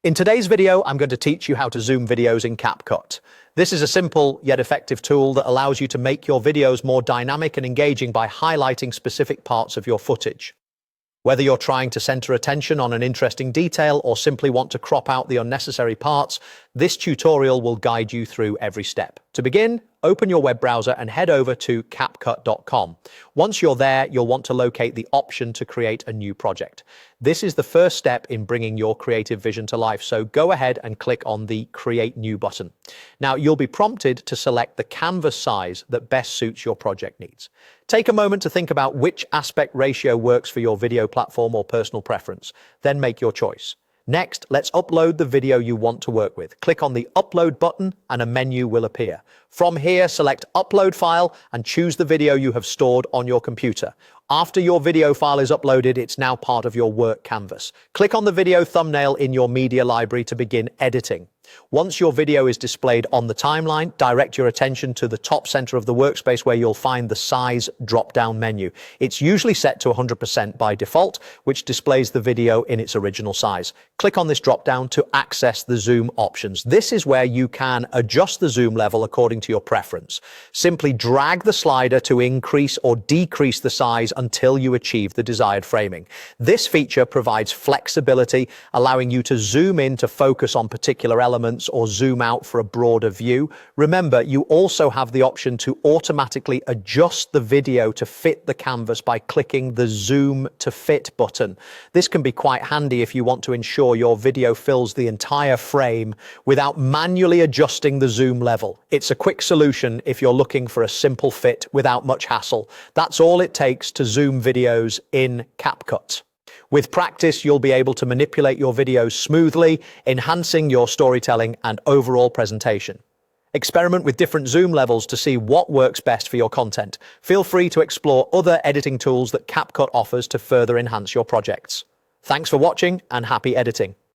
In today's video, I'm going to teach you how to zoom videos in Capcut. This is a simple yet effective tool that allows you to make your videos more dynamic and engaging by highlighting specific parts of your footage. Whether you're trying to center attention on an interesting detail or simply want to crop out the unnecessary parts, this tutorial will guide you through every step. To begin, open your web browser and head over to capcut.com. Once you're there, you'll want to locate the option to create a new project. This is the first step in bringing your creative vision to life, so go ahead and click on the Create New button. Now, you'll be prompted to select the canvas size that best suits your project needs. Take a moment to think about which aspect ratio works for your video platform or personal preference, then make your choice. Next, let's upload the video you want to work with. Click on the Upload button and a menu will appear. From here, select Upload File and choose the video you have stored on your computer. After your video file is uploaded, it's now part of your work canvas. Click on the video thumbnail in your media library to begin editing. Once your video is displayed on the timeline, direct your attention to the top center of the workspace where you'll find the Size drop-down menu. It's usually set to 100% by default, which displays the video in its original size. Click on this drop-down to access the zoom options. This is where you can adjust the zoom level according to your preference. Simply drag the slider to increase or decrease the size until you achieve the desired framing. This feature provides flexibility, allowing you to zoom in to focus on particular elements or zoom out for a broader view. Remember, you also have the option to automatically adjust the video to fit the canvas by clicking the Zoom to Fit button. This can be quite handy if you want to ensure your video fills the entire frame without manually adjusting the zoom level. It's a quick solution if you're looking for a simple fit without much hassle. That's all it takes to zoom videos in Capcut. With practice, you'll be able to manipulate your videos smoothly, enhancing your storytelling and overall presentation. Experiment with different zoom levels to see what works best for your content. Feel free to explore other editing tools that Capcut offers to further enhance your projects. Thanks for watching and happy editing.